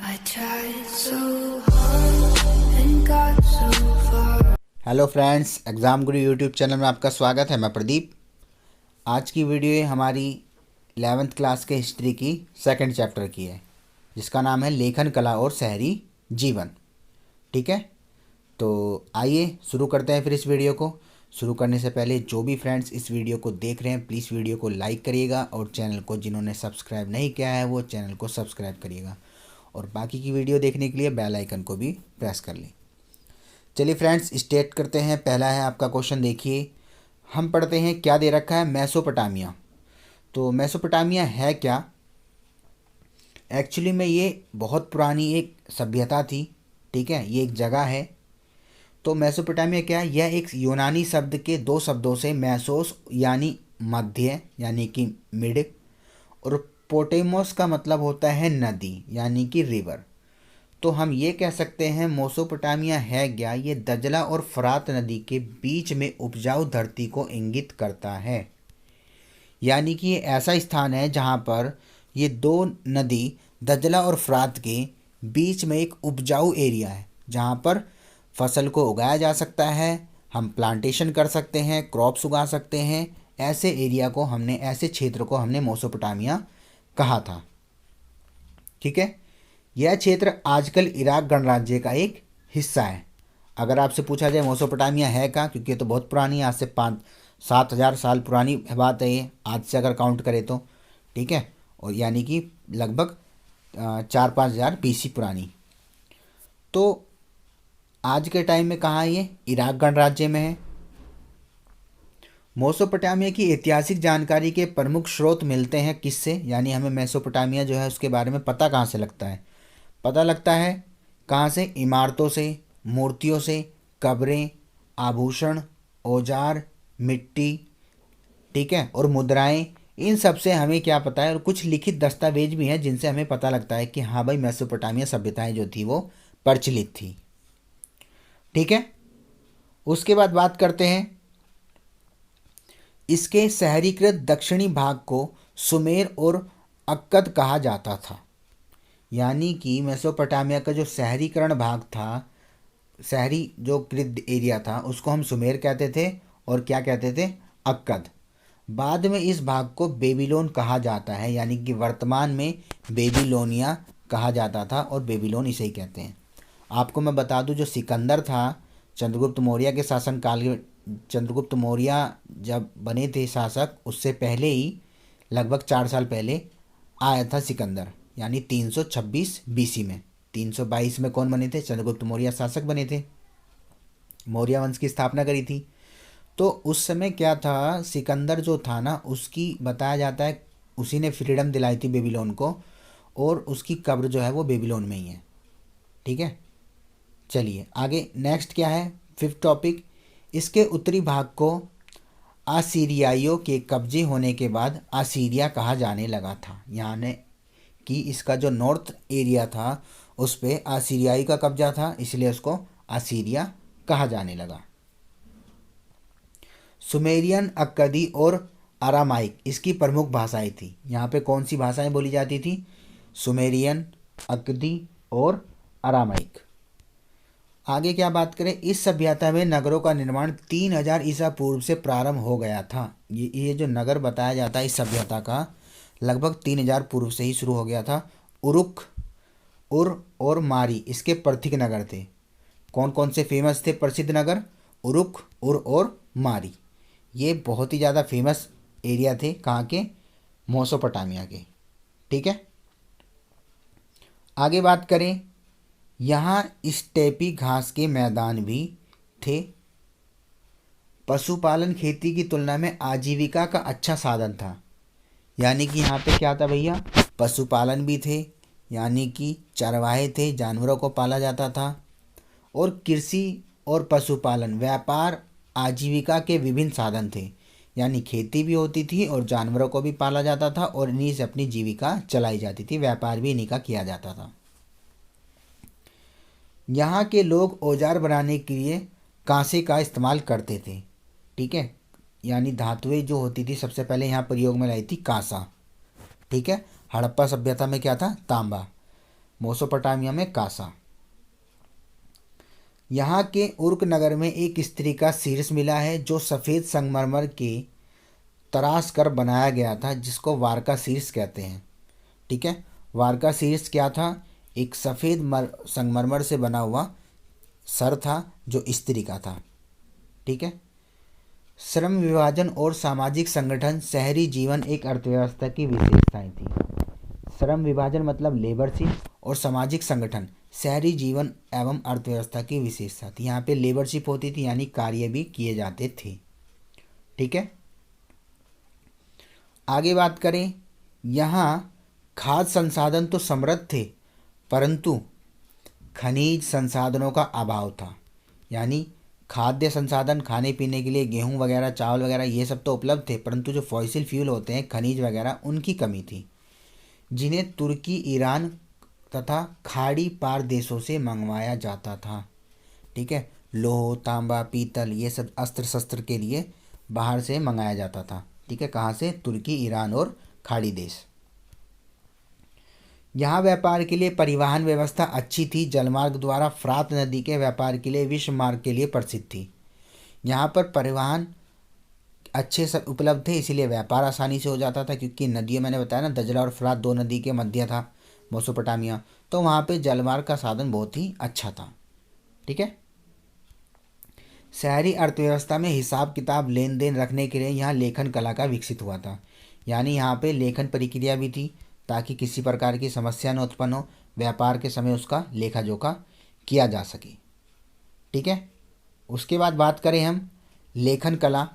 I tried so hard and got so far. Hello friends, exam Guru YouTube channel में आपका स्वागत है। मैं प्रदीप। आज की वीडियो ये हमारी 11th क्लास के हिस्ट्री की सेकंड चैप्टर की है, जिसका नाम है लेखन कला और शहरी जीवन। ठीक है, तो आइए शुरू करते हैं फिर इस वीडियो को। शुरू करने से पहले जो भी फ्रेंड्स इस वीडियो को देख रहे हैं, प्लीज़ वीडियो को लाइक करिएगा और चैनल को जिन्होंने सब्सक्राइब नहीं किया है वो चैनल को सब्सक्राइब करिएगा और बाकी की वीडियो देखने के लिए बेल आइकन को भी प्रेस कर लें। चलिए फ्रेंड्स, स्टार्ट करते हैं। पहला है आपका क्वेश्चन, देखिए हम पढ़ते हैं क्या दे रखा है, मेसोपोटामिया। तो मेसोपोटामिया है क्या? एक्चुअली में ये बहुत पुरानी एक सभ्यता थी। ठीक है, ये एक जगह है। तो मेसोपोटामिया क्या है? यह एक यूनानी शब्द के दो शब्दों से मेसोस यानी मध्य यानी कि मिड और पोटेमोस का मतलब होता है नदी यानी कि रिवर। तो हम ये कह सकते हैं मेसोपोटामिया है क्या? ये दजला और फरात नदी के बीच में उपजाऊ धरती को इंगित करता है। यानी कि ये ऐसा स्थान है जहाँ पर ये दो नदी दजला और फरात के बीच में एक उपजाऊ एरिया है, जहाँ पर फसल को उगाया जा सकता है, हम प्लांटेशन कर सकते हैं, क्रॉप्स उगा सकते हैं। ऐसे एरिया को हमने, ऐसे क्षेत्र को हमने मेसोपोटामिया कहा था। ठीक है, यह क्षेत्र आजकल इराक गणराज्य का एक हिस्सा है। अगर आपसे पूछा जाए मेसोपोटामिया है क्या, क्योंकि ये तो बहुत पुरानी है, आज से 5-7 हज़ार साल पुरानी बात है ये, आज से अगर काउंट करें तो। ठीक है, और यानी कि लगभग 4-5 हज़ार BC पुरानी। तो आज के टाइम में कहाँ है ये? इराक गणराज्य में है। मेसोपोटामिया की ऐतिहासिक जानकारी के प्रमुख स्रोत मिलते हैं किससे? यानी हमें मेसोपोटामिया जो है उसके बारे में पता कहाँ से लगता है? पता लगता है कहाँ से? इमारतों से, मूर्तियों से, कब्रें, आभूषण, औजार, मिट्टी, ठीक है, और मुद्राएं। इन सब से हमें क्या पता है, और कुछ लिखित दस्तावेज भी हैं जिनसे हमें पता लगता है कि हाँ भाई, मेसोपोटामिया सभ्यताएं जो थी वो प्रचलित थी। ठीक है, उसके बाद बात करते हैं इसके शहरीकृत दक्षिणी भाग को सुमेर और अक्कद कहा जाता था। यानी कि मेसोपोटामिया का जो शहरीकरण भाग था, शहरी जो कृत एरिया था, उसको हम सुमेर कहते थे और क्या कहते थे? अक्कद। बाद में इस भाग को बेबीलोन कहा जाता है, यानी कि वर्तमान में बेबीलोनिया कहा जाता था और बेबीलोन इसे ही कहते हैं। आपको मैं बता दूं, जो सिकंदर था चंद्रगुप्त मौर्य के शासनकाल के, चंद्रगुप्त मौर्य जब बने थे शासक, उससे पहले ही लगभग 4 साल पहले आया था सिकंदर, यानी 326 BC में। 322 में कौन बने थे? चंद्रगुप्त मौर्य शासक बने थे, मौर्य वंश की स्थापना करी थी। तो उस समय क्या था, सिकंदर जो था ना, उसकी बताया जाता है उसी ने फ्रीडम दिलाई थी बेबीलोन को, और उसकी कब्र जो है वो बेबीलोन में ही है। ठीक है, चलिए आगे नेक्स्ट क्या है, 5th टॉपिक। इसके उत्तरी भाग को आसीरियाइयों के कब्जे होने के बाद आसीरिया कहा जाने लगा था। यानी कि इसका जो नॉर्थ एरिया था उस पे आसीरियाई का कब्जा था, इसलिए उसको आसीरिया कहा जाने लगा। सुमेरियन, अक्कदी और अरामाइक इसकी प्रमुख भाषाएं थी। यहाँ पे कौन सी भाषाएं बोली जाती थी? सुमेरियन, अक्कदी और अरामाइक। आगे क्या बात करें, इस सभ्यता में नगरों का निर्माण 3000 ईसा पूर्व से प्रारंभ हो गया था। ये जो नगर बताया जाता है इस सभ्यता का, लगभग 3000 पूर्व से ही शुरू हो गया था। उरुक, उर और मारी इसके प्रतीक नगर थे। कौन कौन से फेमस थे प्रसिद्ध नगर? उरुक, उर और मारी। ये बहुत ही ज़्यादा फेमस एरिया थे, कहाँ के? मेसोपोटामिया के। ठीक है, आगे बात करें, यहाँ स्टेपी घास के मैदान भी थे। पशुपालन खेती की तुलना में आजीविका का अच्छा साधन था। यानी कि यहाँ पे क्या था भैया? पशुपालन भी थे, यानी कि चरवाहे थे, जानवरों को पाला जाता था, और कृषि और पशुपालन, व्यापार, आजीविका के विभिन्न साधन थे। यानी खेती भी होती थी और जानवरों को भी पाला जाता था और इन्हीं से अपनी जीविका चलाई जाती थी, व्यापार भी इन्हीं का किया जाता था। यहाँ के लोग औजार बनाने के लिए कांसे का इस्तेमाल करते थे। ठीक है, यानी धातुएं जो होती थी सबसे पहले यहाँ प्रयोग में लाई थी कांसा। ठीक है, हड़प्पा सभ्यता में क्या था? तांबा। मेसोपोटामिया में कासा। यहाँ के उर्क नगर में एक स्त्री का शीर्ष मिला है जो सफ़ेद संगमरमर के तराश कर बनाया गया था, जिसको वारका शीर्ष कहते हैं। ठीक है, वारका शीर्ष क्या था? एक सफ़ेद संगमरमर से बना हुआ सर था जो स्त्री का था। ठीक है, श्रम विभाजन और सामाजिक संगठन शहरी जीवन एक अर्थव्यवस्था की विशेषताएं थी। श्रम विभाजन मतलब लेबरशिप और सामाजिक संगठन शहरी जीवन एवं अर्थव्यवस्था की विशेषता थी। यहाँ पे लेबरशिप होती थी, यानी कार्य भी किए जाते थे। ठीक है, आगे बात करें, यहाँ खाद्य संसाधन तो समृद्ध थे, परंतु खनिज संसाधनों का अभाव था। यानी खाद्य संसाधन खाने पीने के लिए गेहूं वगैरह, चावल वगैरह ये सब तो उपलब्ध थे, परंतु जो फॉसिल फ्यूल होते हैं, खनिज वगैरह, उनकी कमी थी, जिन्हें तुर्की, ईरान तथा खाड़ी पार देशों से मंगवाया जाता था। ठीक है, लोह, तांबा, पीतल ये सब अस्त्र शस्त्र के लिए बाहर से मंगाया जाता था। ठीक है, कहाँ से? तुर्की, ईरान और खाड़ी देश। यहाँ व्यापार के लिए परिवहन व्यवस्था अच्छी थी। जलमार्ग द्वारा फ्रात नदी के व्यापार के लिए विश्व मार्ग के लिए प्रसिद्ध थी। यहाँ पर परिवहन अच्छे सब उपलब्ध थे, इसीलिए व्यापार आसानी से हो जाता था, क्योंकि नदियों, मैंने बताया ना, दजला और फ्रात दो नदी के मध्य था मेसोपोटामिया, तो वहाँ पे जलमार्ग का साधन बहुत ही अच्छा था। ठीक है, शहरी अर्थव्यवस्था में हिसाब किताब, लेन देन रखने के लिए यहाँ लेखन कला का विकसित हुआ था। यानी यहाँ पे लेखन प्रक्रिया भी थी, ताकि किसी प्रकार की समस्या न उत्पन्न हो, व्यापार के समय उसका लेखा जोखा किया जा सके। ठीक है, उसके बाद बात करें हम लेखन कला,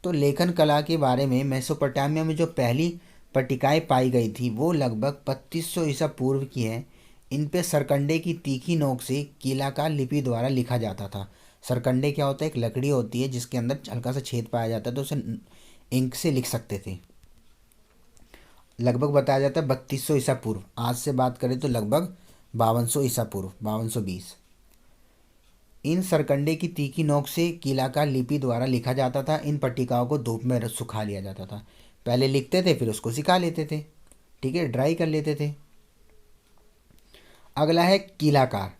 तो लेखन कला के बारे में मेसोपोटामिया में जो पहली पट्टिकाएँ पाई गई थी वो लगभग 2500 ईसा पूर्व की है। इन पे सरकंडे की तीखी नोक से कीलाकार लिपि द्वारा लिखा जाता था। सरकंडे क्या होता है? एक लकड़ी होती है जिसके अंदर हल्का सा छेद पाया जाता है, तो उसे इंक से लिख सकते थे। लगभग बताया जाता है 3200 ईसा पूर्व। आज से बात करें तो लगभग 5200 ईसा पूर्व, 5220। इन सरकंडे की तीखी नोक से कीलाकार लिपि द्वारा लिखा जाता था। इन पट्टिकाओं को धूप में सुखा लिया जाता था। पहले लिखते थे, फिर उसको सिखा लेते थे। ठीक है, ड्राई कर लेते थे। अगला है कीलाकार,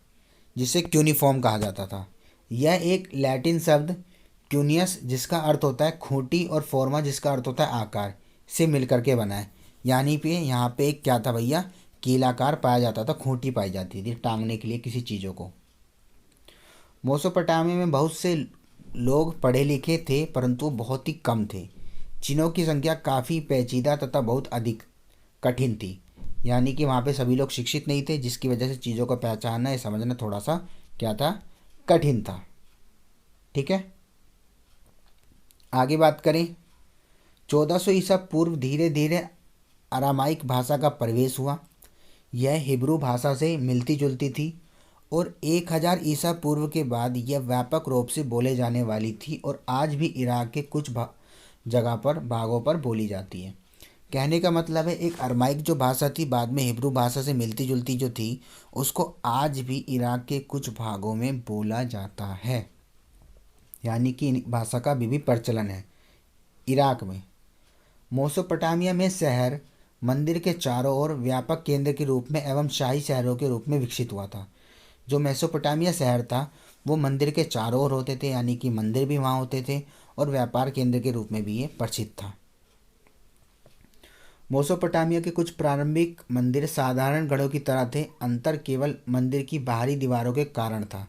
जिसे क्यूनिफॉर्म कहा जाता था। यह एक लैटिन शब्द क्यूनियस, जिसका अर्थ होता है खूंटी, और फॉर्मा, जिसका अर्थ होता है आकार, से मिलकर के बना है। यानी पे यहाँ पे एक क्या था भैया? कीलाकार पाया जाता था, खूंटी पाई जाती थी टांगने के लिए किसी चीज़ों को। मेसोपोटामिया में बहुत से लोग पढ़े लिखे थे, परंतु बहुत ही कम थे। चिन्हों की संख्या काफ़ी पेचीदा तथा बहुत अधिक कठिन थी। यानी कि वहाँ पे सभी लोग शिक्षित नहीं थे, जिसकी वजह से चीज़ों को पहचानना या समझना थोड़ा सा क्या था? कठिन था। ठीक है, आगे बात करें, 1400 ईसा पूर्व धीरे धीरे अरामाइक भाषा का प्रवेश हुआ। यह हिब्रू भाषा से मिलती जुलती थी और 1000 ईसा पूर्व के बाद यह व्यापक रूप से बोले जाने वाली थी और आज भी इराक के कुछ जगह पर भागों पर बोली जाती है। कहने का मतलब है, एक अरमाइक जो भाषा थी बाद में हिब्रू भाषा से मिलती जुलती जो थी, उसको आज भी इराक के कुछ भागों में बोला जाता है। यानी कि इन भाषा का अभी भी प्रचलन है इराक में। मेसोपोटामिया में शहर मंदिर के चारों ओर व्यापक केंद्र के रूप में एवं शाही शहरों के रूप में विकसित हुआ था। जो मेसोपोटामिया शहर था वो मंदिर के चारों ओर होते थे, यानी कि मंदिर भी वहाँ होते थे, और व्यापार केंद्र के रूप में भी ये प्रसिद्ध था। मेसोपोटामिया के कुछ प्रारंभिक मंदिर साधारण गढ़ों की तरह थे। अंतर केवल मंदिर की बाहरी दीवारों के कारण था।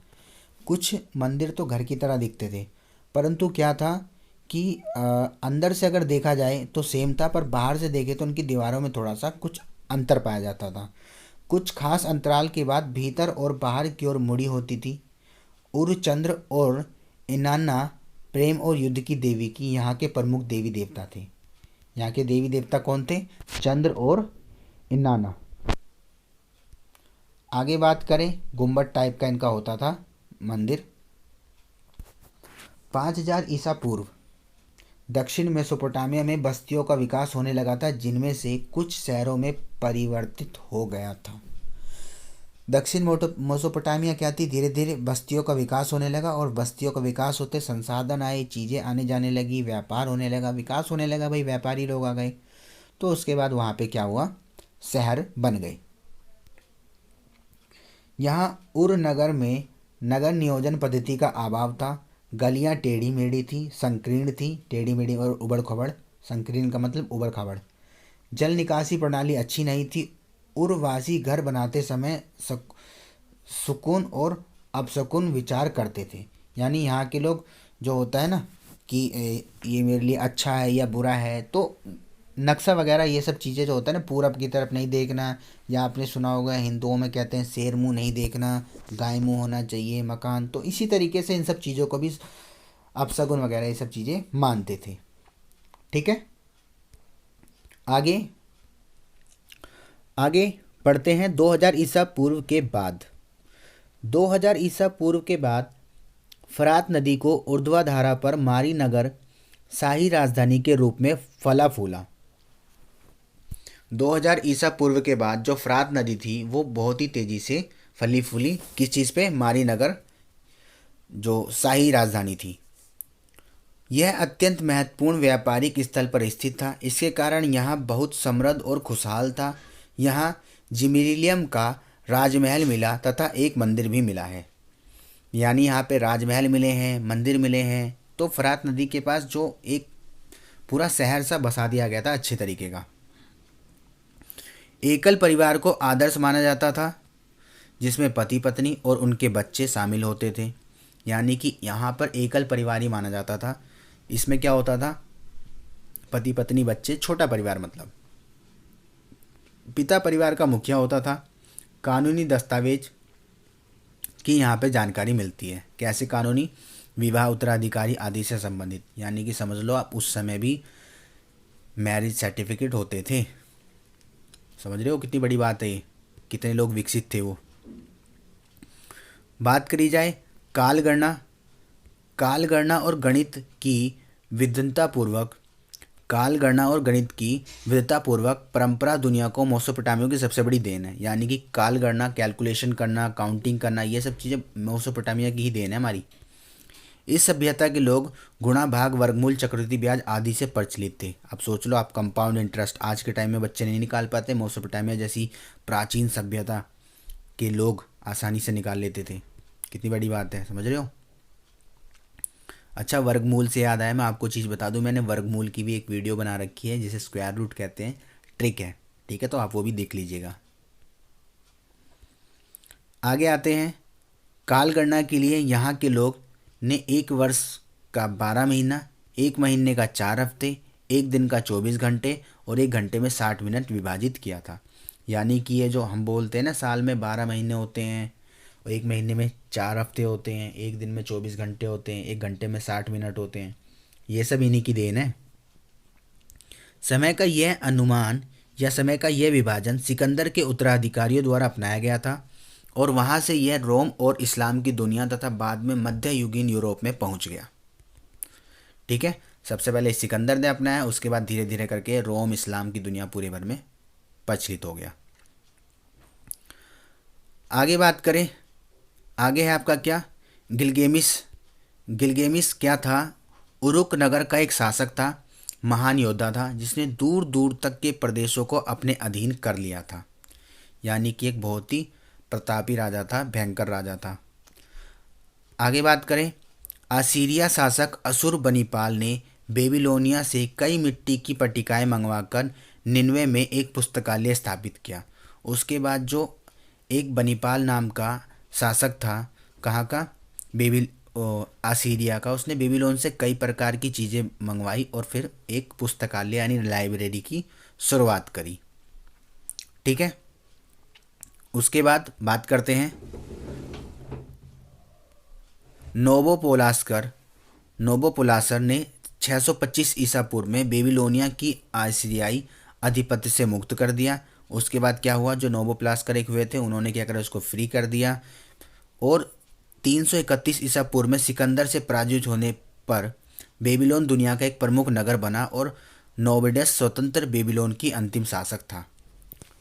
कुछ मंदिर तो घर की तरह दिखते थे, परंतु क्या था कि अंदर से अगर देखा जाए तो सेम था, पर बाहर से देखे तो उनकी दीवारों में थोड़ा सा कुछ अंतर पाया जाता था। कुछ खास अंतराल के बाद भीतर और बाहर की ओर मुड़ी होती थी। उरचंद्र और इनाना प्रेम और युद्ध की देवी की यहाँ के प्रमुख देवी देवता थे। यहाँ के देवी देवता कौन थे? चंद्र और इनाना। आगे बात करें, गुम्बद टाइप का इनका होता था मंदिर। 5000 ईसा पूर्व दक्षिण मेसोपोटामिया में बस्तियों का विकास होने लगा था, जिनमें से कुछ शहरों में परिवर्तित हो गया था। दक्षिण मेसोपोटामिया क्या थी? धीरे धीरे बस्तियों का विकास होने लगा, और बस्तियों का विकास होते संसाधन आए, चीज़ें आने जाने लगी, व्यापार होने लगा, विकास होने लगा, भाई व्यापारी लोग आ गए, तो उसके बाद वहाँ पे क्या हुआ? शहर बन गए। यहाँ उर नगर में नगर नियोजन पद्धति का अभाव था। गलियाँ टेढ़ी मेढ़ी थी, संकीर्ण थी, टेढ़ी मेढ़ी और उबड़ खबड़। संकीर्ण का मतलब उबड़ खाबड़। जल निकासी प्रणाली अच्छी नहीं थी। उर्ववासी घर बनाते समय सुकून और अपशकुन विचार करते थे। यानी यहाँ के लोग जो होता है ना कि ये मेरे लिए अच्छा है या बुरा है, तो नक्शा वगैरह ये सब चीज़ें जो होता है ना, पूरब की तरफ नहीं देखना, या आपने सुना होगा हिंदुओं में कहते हैं शेर मुंह नहीं देखना, गाय मुंह होना चाहिए मकान, तो इसी तरीके से इन सब चीज़ों को भी अपशगुन वगैरह ये सब चीज़ें मानते थे। ठीक है, आगे आगे पढ़ते हैं। 2000 ईसा पूर्व के बाद 2000 ईसा पूर्व के बाद फरात नदी को ऊर्ध्वाधारा पर मारी नगर शाही राजधानी के रूप में फला फूला। 2000 ईसा पूर्व के बाद जो फरात नदी थी वो बहुत ही तेज़ी से फली फूली। किस चीज़ पे? मारी नगर, जो शाही राजधानी थी। यह अत्यंत महत्वपूर्ण व्यापारिक स्थल पर स्थित था। इसके कारण यहाँ बहुत समृद्ध और खुशहाल था। यहाँ जिमिलियम का राजमहल मिला तथा एक मंदिर भी मिला है। यानी यहाँ पे राजमहल मिले हैं, मंदिर मिले हैं। तो फरात नदी के पास जो एक पूरा शहर सा बसा दिया गया था अच्छे तरीके का। एकल परिवार को आदर्श माना जाता था, जिसमें पति पत्नी और उनके बच्चे शामिल होते थे। यानी कि यहाँ पर एकल परिवार ही माना जाता था। इसमें क्या होता था? पति पत्नी बच्चे, छोटा परिवार मतलब। पिता परिवार का मुखिया होता था। कानूनी दस्तावेज की यहाँ पे जानकारी मिलती है। कैसे कानूनी? विवाह, उत्तराधिकारी आदि से संबंधित। यानी कि समझ लो आप उस समय भी मैरिज सर्टिफिकेट होते थे। समझ रहे हो कितनी बड़ी बात है ये, कितने लोग विकसित थे वो। बात करी जाए कालगणना और गणित की विद्वतापूर्वक परंपरा दुनिया को मेसोपोटामिया की सबसे बड़ी देन है। यानी कि कालगणना, कैलकुलेशन करना, काउंटिंग करना, ये सब चीज़ें मेसोपोटामिया की ही देन है हमारी। इस सभ्यता के लोग गुणा, भाग, वर्गमूल, चक्रवृद्धि ब्याज आदि से प्रचलित थे। अब सोच लो आप, कंपाउंड इंटरेस्ट आज के टाइम में बच्चे नहीं निकाल पाते। मेसोपोटामिया जैसी प्राचीन सभ्यता के लोग आसानी से निकाल लेते थे। कितनी बड़ी बात है, समझ रहे हो। अच्छा, वर्गमूल से याद आया, मैं आपको चीज़ बता दूं, मैंने वर्गमूल की भी एक वीडियो बना रखी है जिसे स्क्वायर रूट कहते हैं, ट्रिक है। ठीक है, तो आप वो भी देख लीजिएगा। आगे आते हैं। काल गणना के लिए यहाँ के लोग ने एक वर्ष का 12 महीना, एक महीने का 4 हफ्ते, एक दिन का 24 घंटे और एक घंटे में 60 मिनट विभाजित किया था। यानी कि ये जो हम बोलते हैं ना, साल में 12 महीने होते हैं और एक महीने में 4 हफ्ते होते हैं, एक दिन में 24 घंटे होते हैं, एक घंटे में 60 मिनट होते हैं, ये सब इन्हीं की देन है। समय का यह अनुमान या समय का यह विभाजन सिकंदर के उत्तराधिकारियों द्वारा अपनाया गया था और वहाँ से यह रोम और इस्लाम की दुनिया तथा बाद में मध्ययुगीन यूरोप में पहुँच गया। ठीक है, सबसे पहले सिकंदर ने अपनाया, उसके बाद धीरे धीरे करके रोम, इस्लाम की दुनिया पूरे भर में प्रचलित हो गया। आगे बात करें, आगे है आपका क्या? गिलगेमिस क्या था? उरुक नगर का एक शासक था, महान योद्धा था, जिसने दूर दूर तक के प्रदेशों को अपने अधीन कर लिया था। यानी कि एक बहुत ही प्रतापी राजा था, भयंकर राजा था। आगे बात करें, असीरिया शासक असुरबनीपाल ने बेबीलोनिया से कई मिट्टी की पट्टिकाएँ मंगवाकर निन्वे में एक पुस्तकालय स्थापित किया। उसके बाद जो एक बनीपाल नाम का शासक था, कहाँ का? असीरिया का, उसने बेबीलोन से कई प्रकार की चीज़ें मंगवाई और फिर एक पुस्तकालय यानी लाइब्रेरी की शुरुआत करी। ठीक है, उसके बाद बात करते हैं नोबोपोलासर ने 625 ईसा पूर्व में बेबीलोनिया की आसीरियाई आधिपत्य से मुक्त कर दिया। उसके बाद क्या हुआ? जो नोबोप्लास्कर एक हुए थे, उन्होंने क्या करा? उसको फ्री कर दिया। और 331 ईसा पूर्व में सिकंदर से पराजित होने पर बेबीलोन दुनिया का एक प्रमुख नगर बना और नोबोनिडस स्वतंत्र बेबीलोन की अंतिम शासक था।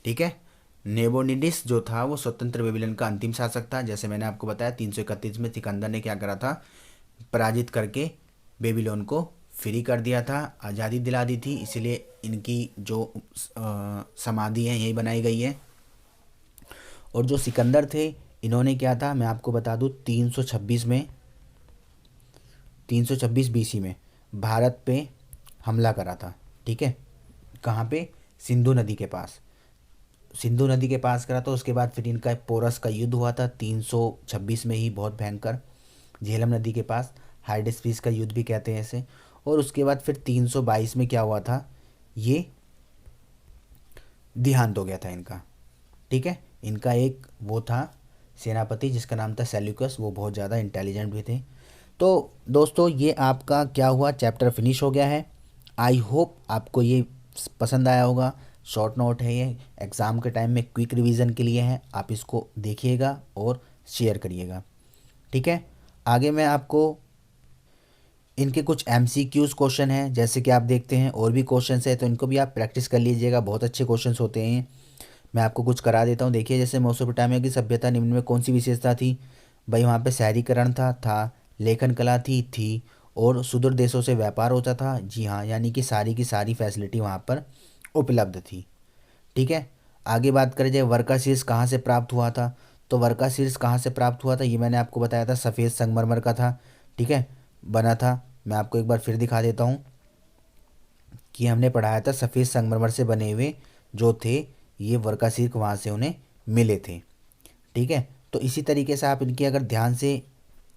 ठीक है, नेबोनिडिस जो था वो स्वतंत्र बेबीलोन का अंतिम शासक था। जैसे मैंने आपको बताया 331 में सिकंदर ने क्या करा था? पराजित करके बेबीलोन को फ्री कर दिया था, आज़ादी दिला दी थी। इसलिए इनकी जो समाधि है यही बनाई गई है। और जो सिकंदर थे इन्होंने क्या था मैं आपको बता दूँ, 326 बीसी में भारत पे हमला करा था। ठीक है, कहाँ पे? सिंधु नदी के पास। सिंधु नदी के पास करा था। उसके बाद फिर इनका पोरस का युद्ध हुआ था 326 में ही, बहुत भयंकर, झेलम नदी के पास। हाइडेस्पीस का युद्ध भी कहते हैं इसे। और उसके बाद फिर 322 में क्या हुआ था, ये देहांत हो गया था इनका। ठीक है, इनका एक वो था सेनापति जिसका नाम था सेल्यूकस, वो बहुत ज़्यादा इंटेलिजेंट भी थे। तो दोस्तों ये आपका क्या हुआ, चैप्टर फिनिश हो गया है। आई होप आपको ये पसंद आया होगा। शॉर्ट नोट है ये, एग्ज़ाम के टाइम में क्विक रिवीजन के लिए है। आप इसको देखिएगा और शेयर करिएगा। ठीक है, आगे मैं आपको इनके कुछ MCQs क्वेश्चन हैं, जैसे कि आप देखते हैं और भी क्वेश्चंस है, तो इनको भी आप प्रैक्टिस कर लीजिएगा। बहुत अच्छे क्वेश्चंस होते हैं। मैं आपको कुछ करा देता हूँ। देखिए, जैसे मेसोपोटामिया की सभ्यता निम्न में कौन सी विशेषता थी? भाई वहाँ पे शहरीकरण था, लेखन कला थी और सुदूर देशों से व्यापार होता था। जी हाँ, यानी कि सारी की सारी फैसिलिटी वहाँ पर उपलब्ध थी। ठीक है, आगे बात करें जाए वर्का शीर्ष कहाँ से प्राप्त हुआ था, तो वर्का शीर्ष कहाँ से प्राप्त हुआ था ये मैंने आपको बताया था, सफ़ेद संगमरमर का था। ठीक है, बना था। मैं आपको एक बार फिर दिखा देता हूँ कि हमने पढ़ाया था सफ़ेद संगमरमर से बने हुए जो थे ये वर्कासीर वहाँ से उन्हें मिले थे। ठीक है, तो इसी तरीके से आप इनकी अगर ध्यान से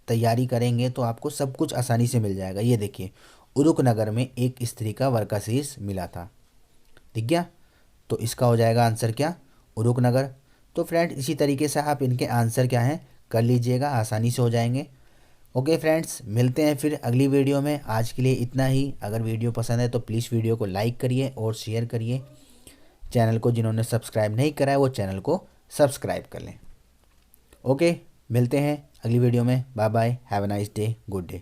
तैयारी करेंगे तो आपको सब कुछ आसानी से मिल जाएगा। ये देखिए, उरुक नगर में एक स्त्री का वर्काशीर्ष मिला था। ठीक गया, तो इसका हो जाएगा आंसर क्या, उरुक नगर। तो फ्रेंड इसी तरीके से आप इनके आंसर क्या हैं कर लीजिएगा, आसानी से हो जाएंगे। ओके फ्रेंड्स, मिलते हैं फिर अगली वीडियो में। आज के लिए इतना ही। अगर वीडियो पसंद है तो प्लीज़ वीडियो को लाइक करिए और शेयर करिए। चैनल को जिन्होंने सब्सक्राइब नहीं करा है वो चैनल को सब्सक्राइब कर लें। ओके, मिलते हैं अगली वीडियो में। Bye bye, have a nice day, good day.